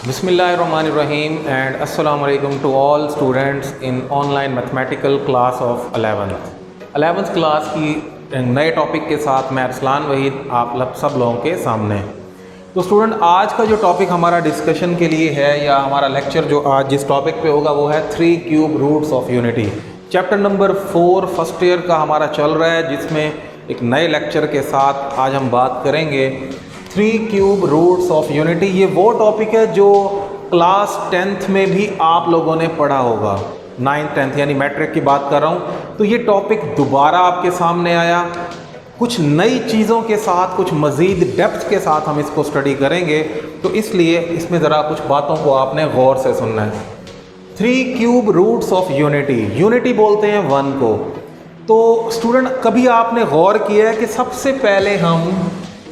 Bismillahirrahmanirrahim and Assalamu alaikum to all students in online mathematical class of 11th class की नए topic के साथ मैं अरसलान वहीद आप सब लोगों के सामने। तो स्टूडेंट, आज का जो टॉपिक हमारा डिस्कशन के लिए है या हमारा लेक्चर जो आज जिस टॉपिक पे होगा वो है 3 cube roots of unity. Chapter number 4 first year का हमारा चल रहा है, जिसमें एक नए लेक्चर के साथ आज हम बात करेंगे 3 क्यूब रूट्स ऑफ यूनिटी। ये वो टॉपिक है जो क्लास 10th में भी आप लोगों ने पढ़ा होगा, 9th 10th यानी मैट्रिक की बात कर रहा हूँ। तो ये टॉपिक दोबारा आपके सामने आया, कुछ नई चीज़ों के साथ, कुछ मज़ीद डेप्थ के साथ हम इसको स्टडी करेंगे। तो इसलिए इसमें ज़रा कुछ बातों को आपने गौर से सुनना है। 3 cube roots of unity, unity बोलते हैं 1 को। तो स्टूडेंट, कभी आपने गौर किया है कि सबसे पहले हम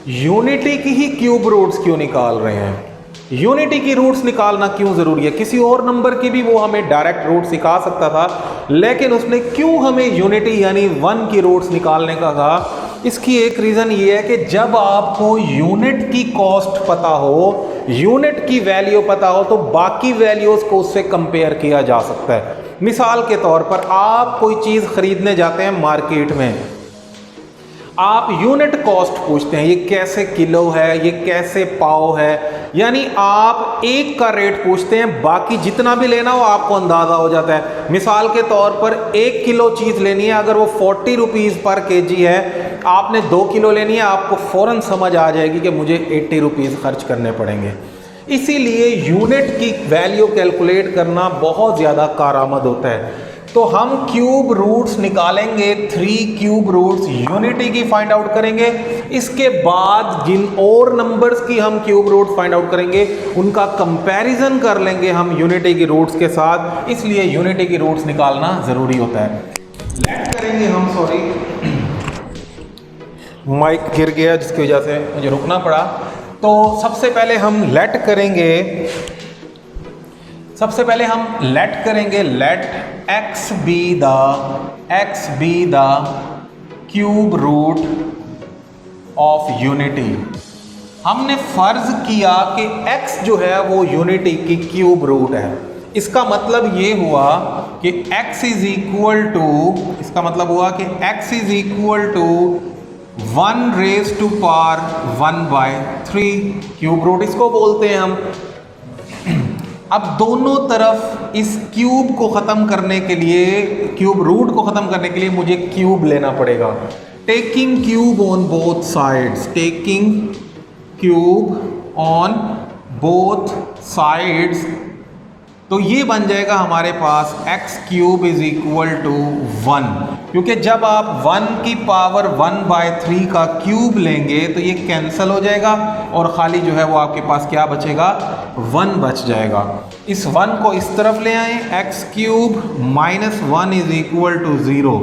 यूनिटी की ही क्यूब रूट्स क्यों निकाल रहे हैं? यूनिटी की रूट्स निकालना क्यों ज़रूरी है? किसी और नंबर की भी वो हमें डायरेक्ट रूट सिखा सकता था, लेकिन उसने क्यों हमें यूनिटी यानी 1 की रूट्स निकालने का कहा? इसकी एक रीज़न ये है कि जब आपको यूनिट की कॉस्ट पता हो, यूनिट की वैल्यू पता हो, तो बाकी वैल्यूज़ को उससे कंपेयर किया जा सकता है। मिसाल के तौर पर आप कोई चीज़ ख़रीदने जाते हैं मार्केट में, आप यूनिट कॉस्ट पूछते हैं, ये कैसे किलो है, ये कैसे पाव है, यानी आप एक का रेट पूछते हैं, बाकी जितना भी लेना हो आपको अंदाज़ा हो जाता है। मिसाल के तौर पर 1 किलो चीज़ लेनी है, अगर वो 40 रुपीज़ पर केजी है, आपने 2 किलो लेनी है, आपको फ़ौरन समझ आ जाएगी कि मुझे 80 रुपीज़ खर्च करने पड़ेंगे। इसीलिए यूनिट की वैल्यू कैलकुलेट करना बहुत ज़्यादा कारआमद होता है। तो हम क्यूब रूट्स निकालेंगे, 3 क्यूब रूट्स यूनिटी की फाइंड आउट करेंगे। इसके बाद जिन और नंबर्स की हम क्यूब रूट्स फाइंड आउट करेंगे उनका कंपैरिजन कर लेंगे हम यूनिटी की रूट्स के साथ। इसलिए यूनिटी की रूट्स निकालना ज़रूरी होता है। लेट करेंगे हम, सॉरी माइक गिर गया जिसकी वजह से मुझे रुकना पड़ा। तो सबसे पहले हम लेट करेंगे, let x be the cube root of unity. हमने फर्ज किया कि x जो है वो यूनिटी की क्यूब रूट है। इसका मतलब ये हुआ कि x इज इक्वल टू, इसका मतलब हुआ कि x is equal to 1 raise to power 1/3 cube root इसको बोलते हैं हम। अब दोनों तरफ इस क्यूब को ख़त्म करने के लिए, क्यूब रूट को ख़त्म करने के लिए मुझे क्यूब लेना पड़ेगा। Taking cube on both sides, taking cube on both sides, तो ये बन जाएगा हमारे पास x cube is equal to 1, क्योंकि जब आप 1 की पावर 1/3 का क्यूब लेंगे तो ये कैंसिल हो जाएगा और ख़ाली जो है वो आपके पास क्या बचेगा, 1 बच जाएगा। इस 1 को इस तरफ ले आए, x cube minus 1 is equal to 0।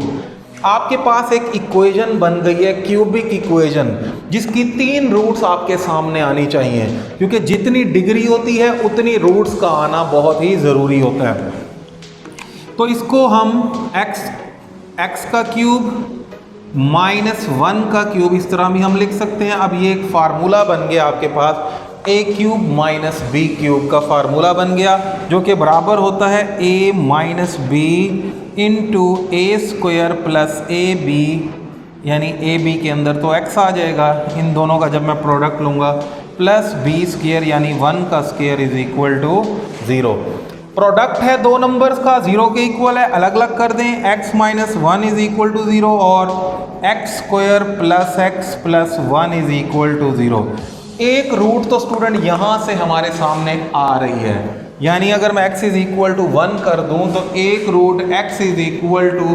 आपके पास एक इक्वेशन बन गई है, क्यूबिक इक्वेशन, जिसकी 3 रूट्स आपके सामने आनी चाहिए, क्योंकि जितनी डिग्री होती है उतनी रूट्स का आना बहुत ही ज़रूरी होता है। तो इसको हम x का क्यूब माइनस 1 का क्यूब इस तरह भी हम लिख सकते हैं। अब ये एक फार्मूला बन गया आपके पास, a cube minus b cube का फार्मूला बन गया, जो कि बराबर होता है a minus b into a square plus a b, यानी ए बी के अंदर तो x आ जाएगा, इन दोनों का जब मैं प्रोडक्ट लूँगा, प्लस बी स्क्वायर यानी 1 का square is equal to 0। Product है दो नंबर्स का, 0 के इक्वल है, अलग अलग कर दें, x minus 1 is equal to 0 और x square plus x plus 1 is equal to 0। एक रूट तो स्टूडेंट यहाँ से हमारे सामने आ रही है, यानी अगर मैं x इज इक्वल टू 1 कर दूं तो एक root x is equal to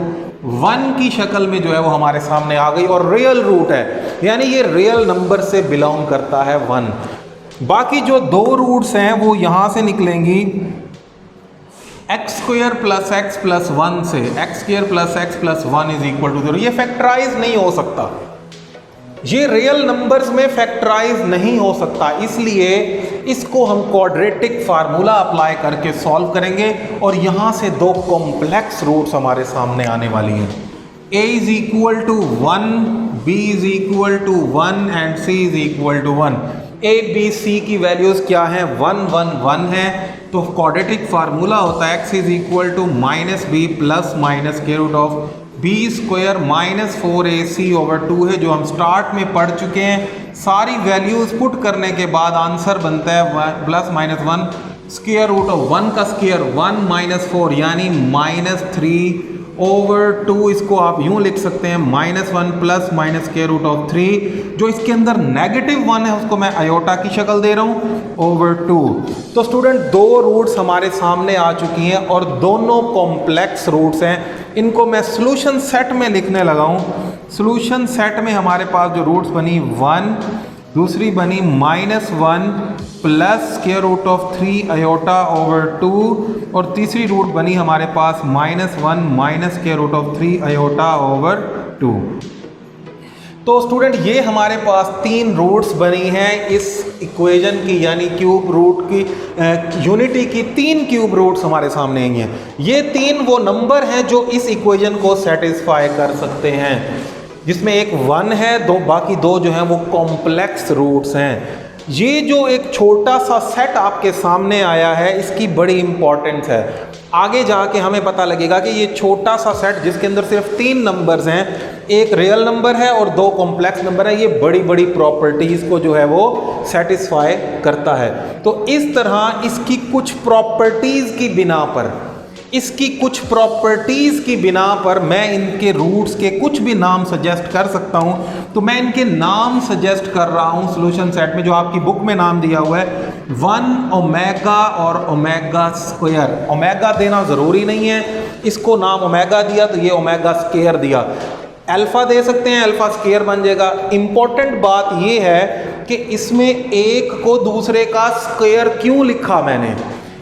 1 की शक्ल में जो है वो हमारे सामने आ गई और रियल रूट है, यानी ये रियल नंबर से बिलोंग करता है 1। बाकी जो 2 रूट्स हैं वो यहाँ से निकलेंगी, x square plus x plus 1 से, x square plus x plus 1 is equal to 0। ये फैक्टराइज नहीं हो सकता, ये रियल नंबर्स में फैक्टराइज नहीं हो सकता, इसलिए इसको हम क्वाड्रेटिक फार्मूला अप्लाई करके सॉल्व करेंगे और यहाँ से 2 कॉम्प्लेक्स रूट्स हमारे सामने आने वाली हैं। a is equal to 1, b is equal to 1 and c is equal to 1। A b c की वैल्यूज़ क्या हैं, 1 1 1 है। तो क्वाड्रेटिक फार्मूला होता है x is equal to minus b plus minus square root of b square minus 4ac/2 है, जो हम स्टार्ट में पढ़ चुके हैं। सारी वैल्यूज़ पुट करने के बाद आंसर बनता है plus minus 1 square root of 1 का स्क्वायर 1 माइनस 4 यानी माइनस 3/2। इसको आप यूं लिख सकते हैं minus 1 plus minus square root of 3। जो इसके अंदर नेगेटिव 1 है उसको मैं आयोटा की शक्ल दे रहा हूं ओवर 2। तो स्टूडेंट दो रूट्स हमारे सामने आ चुकी हैं और दोनों कॉम्प्लेक्स रूट्स हैं। इनको मैं सॉल्यूशन सेट में लिखने लगा हूं। सॉल्यूशन सेट में हमारे पास जो रूट्स बनी 1, दूसरी बनी minus 1 plus square root of 3 iota over 2 और तीसरी रूट बनी हमारे पास minus 1 minus square root of 3 iota over 2। तो स्टूडेंट ये हमारे पास तीन रूट्स बनी हैं इस इक्वेशन की, यानी क्यूब रूट की यूनिटी की तीन क्यूब रूट्स हमारे सामने आई हैं। ये तीन वो नंबर हैं जो इस इक्वेशन को सेटिस्फाई कर सकते हैं, जिसमें एक 1 है, दो बाकी दो जो हैं वो कॉम्प्लेक्स रूट्स हैं। ये जो एक छोटा सा सेट आपके सामने आया है इसकी बड़ी इंपॉर्टेंस है। आगे जाके हमें पता लगेगा कि ये छोटा सा सेट जिसके अंदर सिर्फ 3 नंबर्स हैं, एक रियल नंबर है और 2 कॉम्प्लेक्स नंबर है, ये बड़ी बड़ी प्रॉपर्टीज़ को जो है वो सेटिस्फाई करता है। तो इस तरह इसकी कुछ प्रॉपर्टीज़ की बिना पर मैं इनके रूट्स के कुछ भी नाम सजेस्ट कर सकता हूं। तो मैं इनके नाम सजेस्ट कर रहा हूं सॉल्यूशन सेट में, जो आपकी बुक में नाम दिया हुआ है 1 ओमेगा और ओमेगा स्क्वायर। ओमेगा देना ज़रूरी नहीं है, इसको नाम ओमेगा दिया तो ये ओमेगा स्क्वायर दिया। अल्फ़ा दे सकते हैं, अल्फ़ा स्क्वायर बन जाएगा। इंपॉर्टेंट बात ये है कि इसमें एक को दूसरे का स्क्वायर क्यों लिखा मैंने,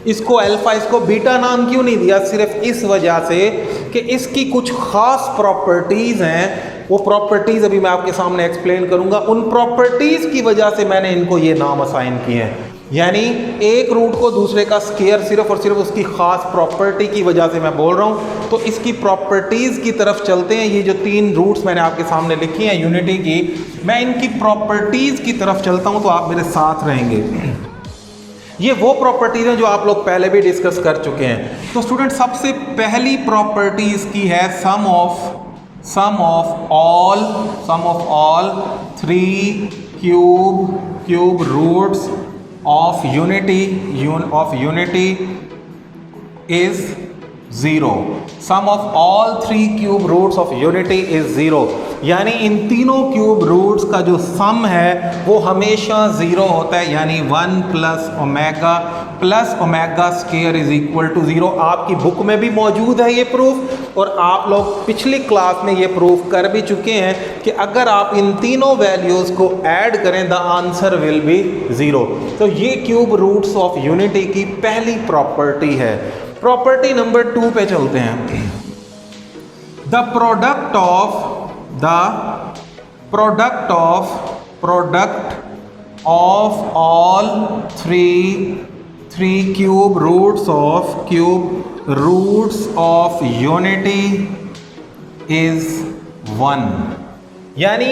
इसको अल्फ़ा इसको बीटा नाम क्यों नहीं दिया, सिर्फ इस वजह से कि इसकी कुछ ख़ास प्रॉपर्टीज़ हैं। वो प्रॉपर्टीज़ अभी मैं आपके सामने एक्सप्लेन करूंगा। उन प्रॉपर्टीज़ की वजह से मैंने इनको ये नाम असाइन किए हैं। यानी एक रूट को दूसरे का स्क्वायर सिर्फ और सिर्फ उसकी ख़ास प्रॉपर्टी की वजह से मैं बोल रहा हूँ। तो इसकी प्रॉपर्टीज़ की तरफ चलते हैं। ये जो 3 रूट्स मैंने आपके सामने लिखी हैं यूनिटी की, मैं इनकी प्रॉपर्टीज़ की तरफ चलता हूँ तो आप मेरे साथ रहेंगे। ये वो प्रॉपर्टीज़ हैं जो आप लोग पहले भी डिस्कस कर चुके हैं। तो स्टूडेंट सबसे पहली प्रॉपर्टी इसकी है sum of all 3 cube roots of unity is 0। Sum of all 3 cube roots of unity is 0। यानी इन तीनों क्यूब रूट्स का जो सम है वो हमेशा 0 होता है, यानी 1 plus omega square is equal to 0। आपकी बुक में भी मौजूद है ये प्रूफ, और आप लोग पिछली क्लास में ये प्रूफ कर भी चुके हैं कि अगर आप इन तीनों वैल्यूज़ को ऐड करें द आंसर विल बी 0। तो ये क्यूब रूट्स ऑफ यूनिटी की पहली प्रॉपर्टी है। प्रॉपर्टी नंबर 2 पे चलते हैं। The product of all 3 cube roots of unity is 1। यानी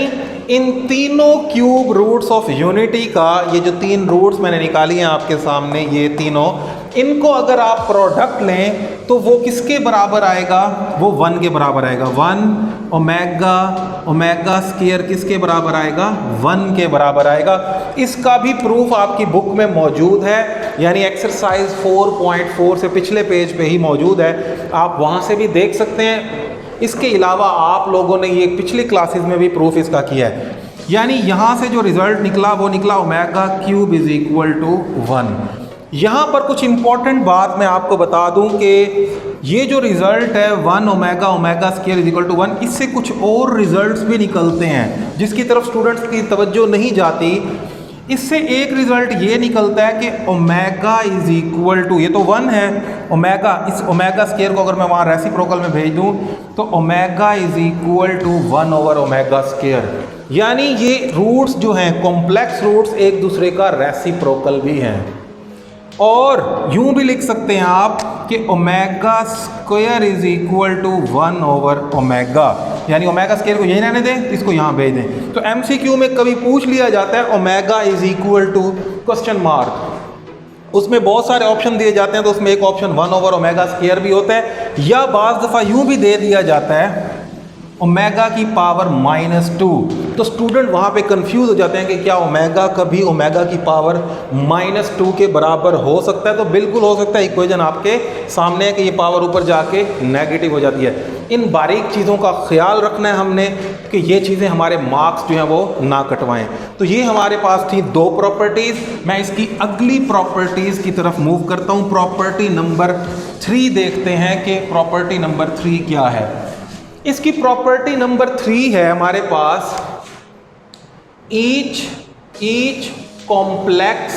इन तीनों क्यूब रूट्स ऑफ यूनिटी का, ये जो 3 रूट्स मैंने निकाली हैं आपके सामने, ये तीनों, इनको अगर आप प्रोडक्ट लें तो वो किसके बराबर आएगा, वो 1 के बराबर आएगा। 1 ओमेगा स्क्वायर किसके बराबर आएगा, 1 के बराबर आएगा। इसका भी प्रूफ आपकी बुक में मौजूद है, यानी एक्सरसाइज 4.4 से पिछले पेज पे ही मौजूद है, आप वहाँ से भी देख सकते हैं। इसके अलावा आप लोगों ने ये पिछली क्लासेस में भी प्रूफ इसका किया है। यानी यहाँ से जो रिजल्ट निकला वो निकला omega cube is equal to 1। यहाँ पर कुछ इंपॉर्टेंट बात मैं आपको बता दूं कि ये जो रिज़ल्ट है 1 omega square is equal to 1, इससे कुछ और रिजल्ट्स भी निकलते हैं जिसकी तरफ स्टूडेंट्स की तवज्जो नहीं जाती। इससे एक रिज़ल्ट ये निकलता है कि ओमेगा इज इक्वल टू, ये तो 1 है ओमेगा, इस ओमेगा स्क्वायर को अगर मैं वहाँ रेसिप्रोकल में भेज दूँ तो omega is equal to 1 over omega square. यानी ये रूट्स जो हैं कॉम्प्लेक्स रूट्स एक दूसरे का रेसिप्रोकल भी हैं। और यूं भी लिख सकते हैं आप कि omega square is equal to 1 over omega, यानी ओमेगा स्क्वायर को यहीं रहने दें, इसको यहाँ भेज दें। तो एमसीक्यू में कभी पूछ लिया जाता है omega is equal to question mark, उसमें बहुत सारे ऑप्शन दिए जाते हैं, तो उसमें एक ऑप्शन 1 ओवर ओमेगा स्क्वायर भी होता है, या बाज़ दफ़ा यूं भी दे दिया जाता है ओमेगा की पावर -2। तो स्टूडेंट वहाँ पे कंफ्यूज हो जाते हैं कि क्या ओमेगा कभी ओमेगा की पावर -2 के बराबर हो सकता है? तो बिल्कुल हो सकता है। इक्वेशन आपके सामने है कि ये पावर ऊपर जाके नेगेटिव हो जाती है। इन बारीक चीज़ों का ख्याल रखना है हमने कि ये चीज़ें हमारे मार्क्स जो हैं वो ना कटवाएं। तो ये हमारे पास थी 2 प्रॉपर्टीज़। मैं इसकी अगली प्रॉपर्टीज़ की तरफ मूव करता हूँ। प्रॉपर्टी नंबर 3 देखते हैं कि प्रॉपर्टी नंबर 3 क्या है। इसकी प्रॉपर्टी नंबर 3 है हमारे पास each complex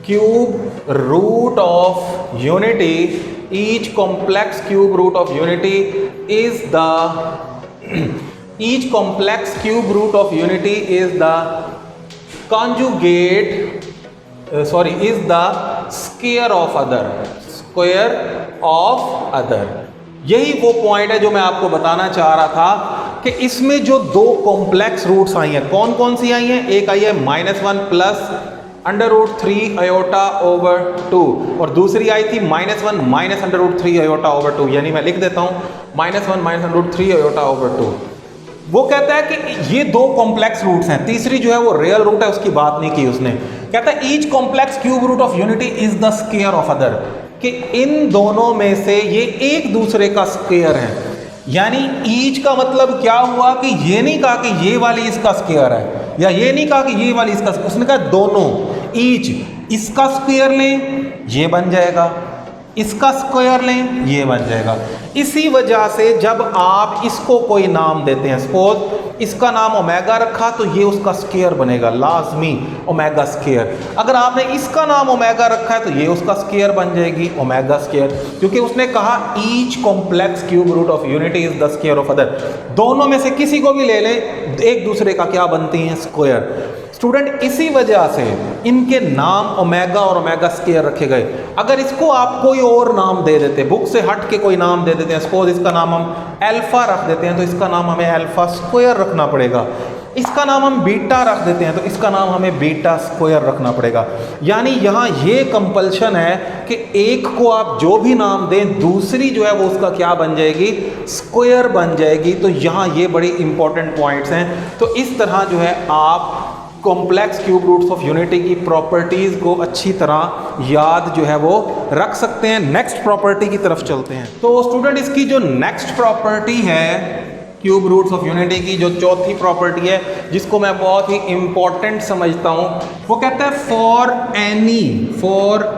cube root of unity, each complex cube root of unity is the conjugate is the square of other। यही वो पॉइंट है जो मैं आपको बताना चाह रहा था कि इसमें जो 2 कॉम्प्लेक्स रूट्स आई हैं, कौन कौन सी आई हैं? एक आई है -1 प्लस √3 आयोटा ओवर 2, और दूसरी आई थी -1 माइनस √3 आयोटा ओवर 2, यानी मैं लिख देता हूं -1 माइनस √3 आयोटा ओवर 2। वो कहता है कि ये 2 कॉम्प्लेक्स रूट्स हैं, तीसरी जो है वो रियल रूट है, उसकी बात नहीं की उसने। कहता है each complex cube root of unity is the square of other, कि इन दोनों में से ये एक दूसरे का स्क्वायर है। यानी ईच का मतलब क्या हुआ कि ये नहीं कहा कि ये वाली इसका स्क्वायर है, या ये नहीं कहा कि ये वाली इसका, उसने कहा दोनों। ईच इसका स्क्वायर लें ये बन जाएगा, इसका स्क्वायर लें ये बन जाएगा। इसी वजह से जब आप इसको कोई नाम देते हैं, सपोज इसका नाम ओमेगा रखा तो ये उसका स्क्वायर बनेगा लाजमी, ओमेगा स्क्वायर। अगर आपने इसका नाम ओमेगा रखा है तो ये उसका स्क्वायर बन जाएगी, ओमेगा स्क्वायर, क्योंकि उसने कहा each complex cube root of unity is the square of other. दोनों में से किसी को भी ले लें, एक दूसरे का क्या बनती हैं? स्क्वायर। स्टूडेंट इसी वजह से इनके नाम ओमेगा और ओमेगा स्क्वायर रखे गए। अगर इसको आप कोई और नाम दे देते, बुक से हट के कोई नाम दे देते हैं, सपोज इसका नाम हम अल्फा रख देते हैं तो इसका नाम हमें अल्फा स्क्वायर रखना पड़ेगा। इसका नाम हम बीटा रख देते हैं तो इसका नाम हमें बीटा स्क्वायर रखना पड़ेगा। यानी यहाँ ये कंपल्शन है कि एक को आप जो भी नाम दें, दूसरी जो है वो उसका क्या बन जाएगी? स्क्वायर बन जाएगी। तो यहाँ ये बड़ी इंपॉर्टेंट पॉइंट्स हैं। तो इस तरह जो है आप complex cube roots of unity की प्रॉपर्टीज को अच्छी तरह याद जो है वो रख सकते हैं। नेक्स्ट प्रॉपर्टी की तरफ चलते हैं। तो स्टूडेंट इसकी जो नेक्स्ट प्रॉपर्टी है क्यूब रूट्स ऑफ यूनिटी की, जो चौथी प्रॉपर्टी है, जिसको मैं बहुत ही इंपॉर्टेंट समझता हूं, वो कहता है for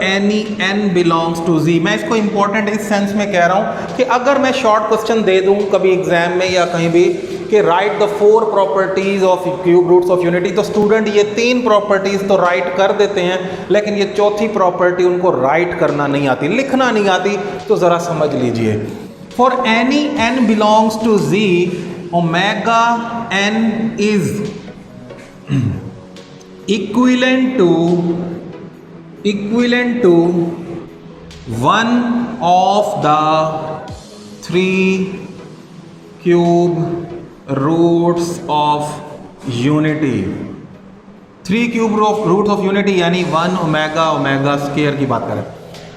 any n belongs to z। मैं इसको इंपॉर्टेंट इस सेंस में कह रहा हूं कि अगर मैं शॉर्ट क्वेश्चन दे दूं कभी एग्जाम में या कहीं भी कि write the 4 properties of cube roots of unity, तो स्टूडेंट ये 3 प्रॉपर्टीज तो राइट कर देते हैं, लेकिन ये चौथी प्रॉपर्टी उनको राइट करना नहीं आती, लिखना नहीं आती। तो जरा समझ लीजिए, for any n belongs to z, omega n is equivalent to 1 of the 3 cube roots of unity. 3 cube roots of unity यानी 1 ओमेगा स्क्वायर की बात करें।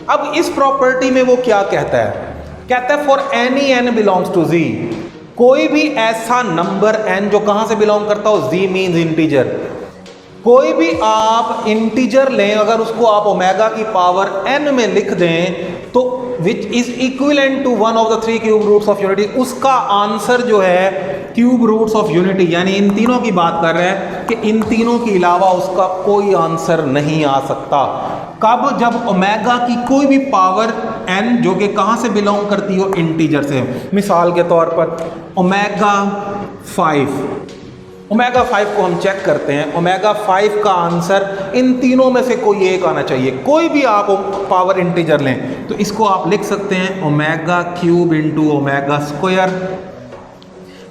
अब इस प्रॉपर्टी में वो क्या कहता है? कहता है for any n belongs to z, कोई भी ऐसा नंबर n जो कहां से बिलोंग करता हो? z means integer. कोई भी आप इंटीजर लें, अगर उसको आप ओमेगा की पावर n में लिख दें तो which is equivalent to 1 of the 3 cube roots of unity, उसका आंसर जो है क्यूब रूट्स ऑफ यूनिटी, यानी इन तीनों की बात कर रहे हैं कि इन तीनों के अलावा उसका कोई आंसर नहीं आ सकता। कब? जब ओमेगा की कोई भी पावर n जो कि कहां से बिलोंग करती हो? इंटीजर से। मिसाल के तौर पर ओमेगा 5 को हम चेक करते हैं। ओमेगा 5 का आंसर इन तीनों में से कोई एक आना चाहिए। कोई भी आप पावर इंटीजर लें तो इसको आप लिख सकते हैं omega cube into omega square.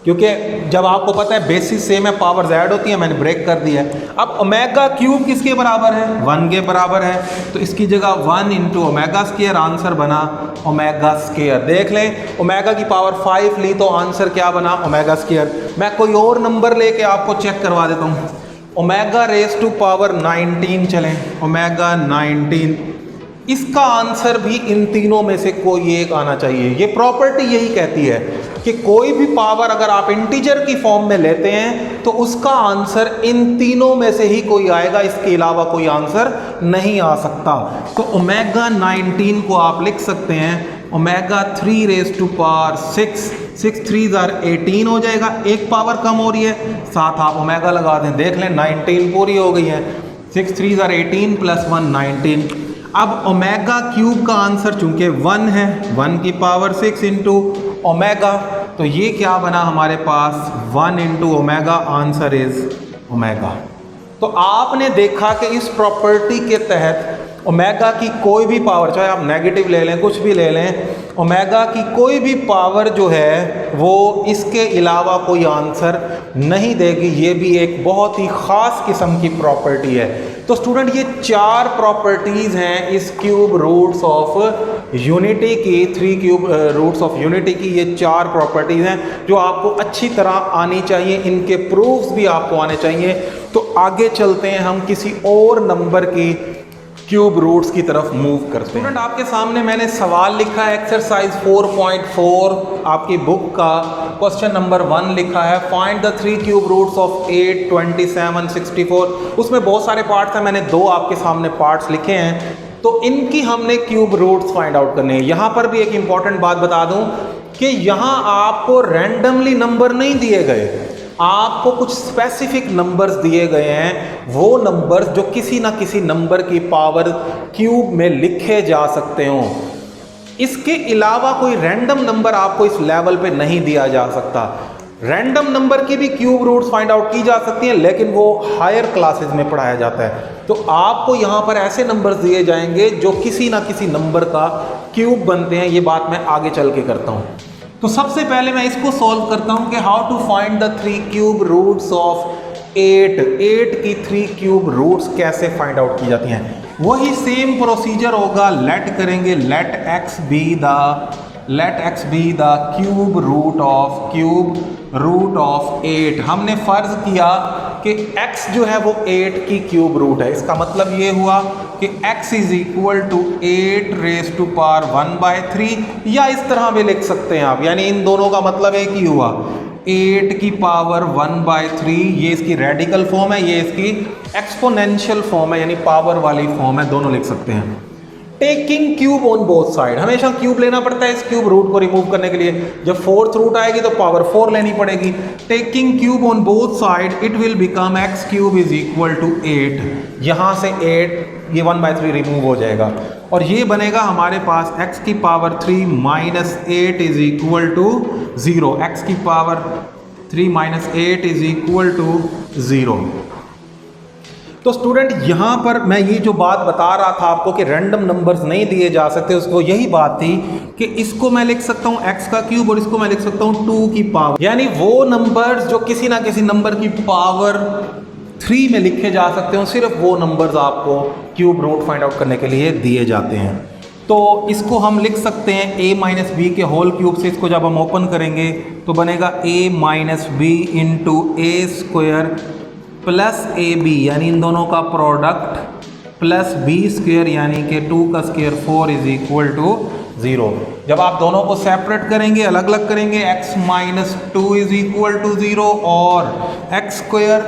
क्योंकि जब आपको पता है बेसिस सेम है, पावर्स ऐड होती है, मैंने ब्रेक कर दिया है। अब ओमेगा क्यूब किसके बराबर है? 1 के बराबर है, तो इसकी जगह 1 इंटू ओमेगा स्क्वायर, आंसर बना ओमेगा स्क्वायर। देख लें, ओमेगा की पावर 5 ली तो आंसर क्या बना? Omega square. मैं कोई और नंबर लेके आपको चेक करवा देता हूँ। ओमेगा रेज टू पावर 19 चलें, ओमेगा 19, इसका आंसर भी इन तीनों में से कोई एक आना चाहिए। ये प्रॉपर्टी यही कहती है कि कोई भी पावर अगर आप इंटीजर की फॉर्म में लेते हैं तो उसका आंसर इन तीनों में से ही कोई आएगा, इसके अलावा कोई आंसर नहीं आ सकता। तो ओमेगा 19 को आप लिख सकते हैं ओमेगा 3 रेज टू पावर 6, 6 3 18 हो जाएगा, एक पावर कम हो रही है, साथ आप ओमेगा लगा दें, देख लें 19 पूरी हो गई है। 6 3 18 प्लस 1 19। अब ओमेगा क्यूब का आंसर चूंकि 1 है, 1 की पावर 6 इंटू ओमेगा, तो ये क्या बना हमारे पास? 1 into omega, answer is omega. तो आपने देखा कि इस प्रॉपर्टी के तहत ओमेगा की कोई भी पावर, चाहे आप नेगेटिव ले लें, कुछ भी ले लें, ओमेगा की कोई भी पावर जो है वो इसके अलावा कोई आंसर नहीं देगी। ये भी एक बहुत ही ख़ास किस्म की प्रॉपर्टी है। तो स्टूडेंट, ये 4 प्रॉपर्टीज़ हैं इस क्यूब रूट्स ऑफ यूनिटी की, 3 क्यूब रूट्स ऑफ यूनिटी की। ये 4 प्रॉपर्टीज़ हैं जो आपको अच्छी तरह आनी चाहिए, इनके प्रूफ्स भी आपको आने चाहिए। तो आगे चलते हैं, हम किसी और नंबर की क्यूब रूट्स की तरफ मूव करते हैं। स्टूडेंट, आपके सामने मैंने सवाल लिखा है एक्सरसाइज 4.4 आपकी बुक का, क्वेश्चन नंबर 1 लिखा है, find the 3 cube roots of 8 27 64। उसमें बहुत सारे पार्ट्स हैं, मैंने 2 आपके सामने पार्ट्स लिखे हैं, तो इनकी हमने क्यूब रूट्स फाइंड आउट करने हैं। यहाँ पर भी एक इंपॉर्टेंट बात बता दूँ कि यहाँ आपको रैंडमली नंबर नहीं दिए गए, आपको कुछ स्पेसिफिक नंबर्स दिए गए हैं, वो नंबर्स जो किसी ना किसी नंबर की पावर क्यूब में लिखे जा सकते हो। इसके अलावा कोई रैंडम नंबर आपको इस लेवल पे नहीं दिया जा सकता। रैंडम नंबर की भी क्यूब रूट्स फाइंड आउट की जा सकती हैं, लेकिन वो हायर क्लासेस में पढ़ाया जाता है। तो आपको यहाँ पर ऐसे नंबर्स दिए जाएंगे जो किसी ना किसी नंबर का क्यूब बनते हैं। ये बात मैं आगे चल के करता हूँ। तो सबसे पहले मैं इसको सॉल्व करता हूं कि how to find the 3 cube roots of 8। 8 की 3 क्यूब रूट्स कैसे फाइंड आउट की जाती हैं? वही सेम प्रोसीजर होगा, लेट करेंगे, let x be the cube root of 8। हमने फर्ज किया कि x जो है वो 8 की क्यूब रूट है। इसका मतलब ये हुआ कि x is equal to 8 raise to power 1/3, या इस तरह भी लिख सकते हैं आप, यानी इन दोनों का मतलब एक ही हुआ, 8 की पावर 1/3। ये इसकी रेडिकल फॉर्म है, ये इसकी एक्सपोनेंशियल फॉर्म है, यानी पावर वाली फॉर्म है, दोनों लिख सकते हैं। Taking cube on both side, हमेशा क्यूब लेना पड़ता है इस क्यूब रूट को रिमूव करने के लिए। जब 4th रूट आएगी तो पावर 4 लेनी पड़ेगी। Taking cube on both side it will become x cube is equal to 8। यहाँ से 8, ये 1/3 रिमूव हो जाएगा और ये बनेगा हमारे पास x की power 3 minus 8 is equal to 0। x की power 3 minus 8 is equal to 0। तो स्टूडेंट, यहाँ पर मैं ये जो बात बता रहा था आपको कि रैंडम नंबर्स नहीं दिए जा सकते, उसको यही बात थी कि इसको मैं लिख सकता हूँ x का क्यूब और इसको मैं लिख सकता हूँ 2 की पावर, यानी वो नंबर्स जो किसी ना किसी नंबर की पावर 3 में लिखे जा सकते हो, सिर्फ वो नंबर्स आपको क्यूब रूट फाइंड आउट करने के लिए दिए जाते हैं। तो इसको हम लिख सकते हैं a माइनस बी के होल क्यूब से। इसको जब हम ओपन करेंगे तो बनेगा a minus b into a square plus a b, यानी इन दोनों का प्रोडक्ट, प्लस बी स्क्वायर यानी कि 2 का स्क्वायर 4 इज इक्वल टू 0। जब आप दोनों को सेपरेट करेंगे, अलग अलग करेंगे, x minus 2 is equal to 0 और x square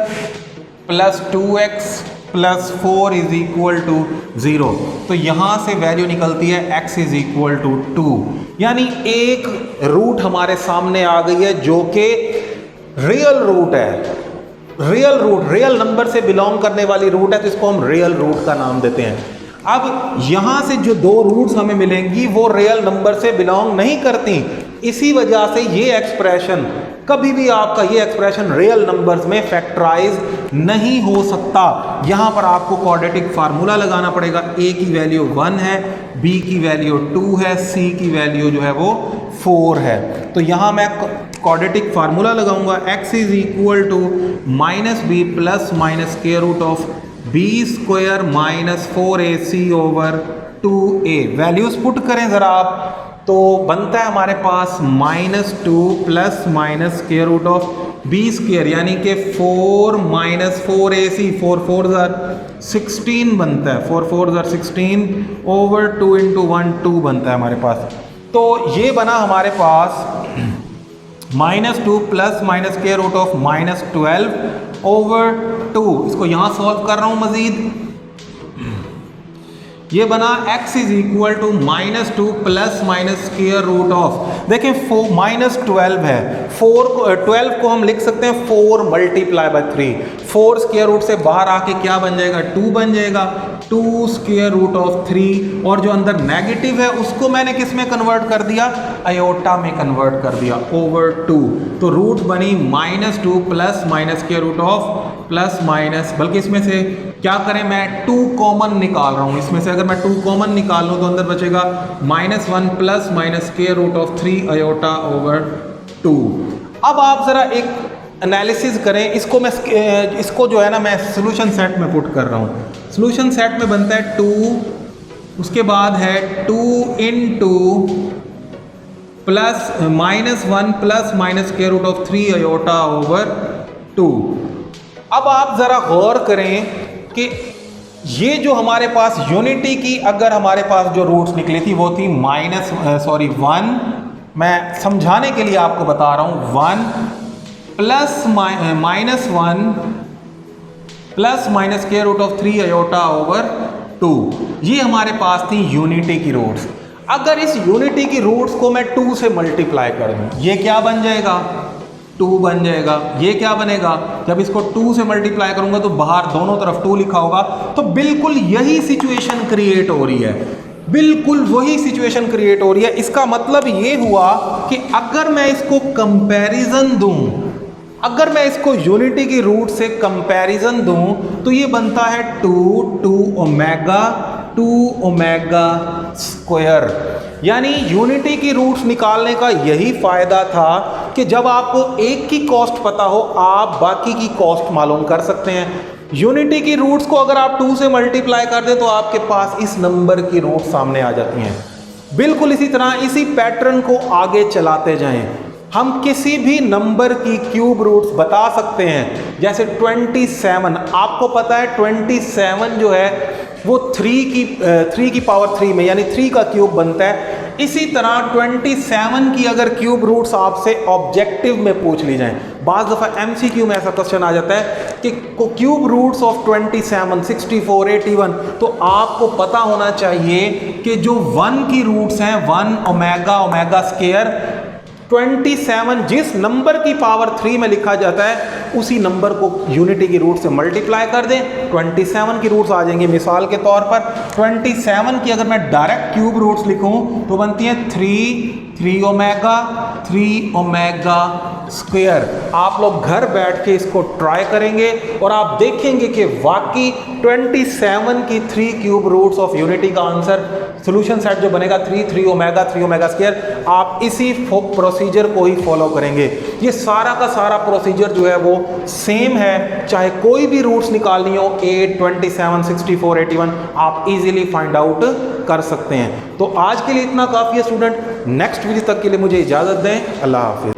plus 2x plus 4 is equal to 0। तो यहाँ से वैल्यू निकलती है x इज इक्वल टू 2, यानी एक रूट हमारे सामने आ गई है जो कि रियल रूट है। रियल रूट, रियल नंबर से बिलोंग करने वाली रूट है, तो इसको हम रियल रूट का नाम देते हैं। अब यहाँ से जो 2 रूट्स हमें मिलेंगी वो रियल नंबर से बिलोंग नहीं करती, इसी वजह से ये एक्सप्रेशन, कभी भी आपका ये एक्सप्रेशन रियल नंबर्स में फैक्टराइज नहीं हो सकता। यहाँ पर आपको क्वाड्रेटिक फार्मूला लगाना पड़ेगा। a की वैल्यू 1 है, b की वैल्यू 2 है, c की वैल्यू जो है वो 4 है। तो यहाँ मैं क्वाड्रेटिक फार्मूला लगाऊंगा, x is equal to minus b plus minus square root of b square minus 4ac over 2a। Values put करें ज़रा आप, तो बनता है हमारे पास -2 plus minus square root of b square, यानी कि 4 माइनस 4ac, 4 4 16 बनता है, 4 4 16 ओवर 2 इंटू 1 2 बनता है हमारे पास। तो ये बना हमारे पास -2 plus minus square root of -12 over 2। इसको यहाँ सॉल्व कर रहा हूँ मजीद। ये बना x is equal to -2 plus minus square root of, देखें -12 है, 12 को हम लिख सकते हैं 4 मल्टीप्लाई बाय 3, 4 स्क्वायर रूट से बाहर आके क्या बन जाएगा, 2 बन जाएगा, 2 स्क्वायर रूट ऑफ 3, और जो अंदर नेगेटिव है उसको मैंने किस में कन्वर्ट कर दिया, आयोटा में कन्वर्ट कर दिया, ओवर 2। तो रूट बनी -2 plus minus square root of plus minus, बल्कि इसमें से क्या करें, मैं 2 कॉमन निकाल रहा हूं, इसमें से अगर मैं 2 कॉमन निकाल लूं तो अंदर बचेगा -1 plus minus square root of 3 iota over 2। अब आप जरा एक एनालिसिस करें, इसको जो है ना मैं सॉल्यूशन सेट में पुट कर रहा हूं। सॉल्यूशन सेट में बनता है 2, उसके बाद है 2 into plus -1 plus minus square root of 3 iota over 2। अब आप जरा गौर करें कि ये जो हमारे पास यूनिटी की अगर हमारे पास जो रूट्स निकली थी वो थी 1, मैं समझाने के लिए आपको बता रहा हूं, 1 plus -1 plus minus square root of 3 iota over 2। ये हमारे पास थी यूनिटी की रूट्स। अगर इस यूनिटी की रूट्स को मैं 2 से मल्टीप्लाई कर दूं, ये क्या बन जाएगा, 2 बन जाएगा। ये क्या बनेगा, जब इसको 2 से मल्टीप्लाई करूंगा तो बाहर दोनों तरफ 2 लिखा होगा। तो बिल्कुल यही सिचुएशन क्रिएट हो रही है, बिल्कुल वही सिचुएशन क्रिएट हो रही है। इसका मतलब ये हुआ कि अगर मैं इसको कंपैरिजन दूं, अगर मैं इसको यूनिटी की रूट से कंपैरिजन दूं तो ये बनता है 2 ओमेगा स्क्वायर। यानी यूनिटी की रूट्स निकालने का यही फायदा था कि जब आपको एक की कॉस्ट पता हो आप बाकी की कॉस्ट मालूम कर सकते हैं। यूनिटी की रूट्स को अगर आप 2 से मल्टीप्लाई कर दें तो आपके पास इस नंबर की रूट सामने आ जाती हैं। बिल्कुल इसी तरह इसी पैटर्न को आगे चलाते जाएं, हम किसी भी नंबर की क्यूब रूट्स बता सकते हैं। जैसे 27, आपको पता है 27 जो है वो 3 की पावर 3 में यानी 3 का क्यूब बनता है। इसी तरह 27 की अगर क्यूब रूट्स आपसे ऑब्जेक्टिव में पूछ ली जाएं, बाज़ दफ़ा MCQ में ऐसा क्वेश्चन आ जाता है कि क्यूब रूट्स ऑफ 27, 64, 81, तो आपको पता होना चाहिए कि जो 1 की रूट्स हैं 1 ओमेगा स्क्वायर, 27 जिस नंबर की पावर 3 में लिखा जाता है उसी नंबर को यूनिटी की रूट से मल्टीप्लाई कर दें, 27 की रूट्स आ जाएंगी। मिसाल के तौर पर 27 की अगर मैं डायरेक्ट क्यूब रूट्स लिखूं तो बनती है 3 ओमेगा स्क्वायर। आप लोग घर बैठ के इसको ट्राई करेंगे और आप देखेंगे कि वाकई 27 की 3 क्यूब रूट्स ऑफ यूनिटी का आंसर सॉल्यूशन सेट जो बनेगा 3 ओमेगा स्क्वायर। आप इसी प्रोसीजर को ही फॉलो करेंगे। ये सारा का सारा प्रोसीजर जो है वो सेम है, चाहे कोई भी रूट्स निकालनी हो 8, 27, 64, 81 आप इजीली फाइंड आउट कर सकते हैं। तो आज के लिए इतना काफ़ी है स्टूडेंट। नेक्स्ट वीडियो तक के लिए मुझे इजाज़त दें। अल्लाह हाफिज़।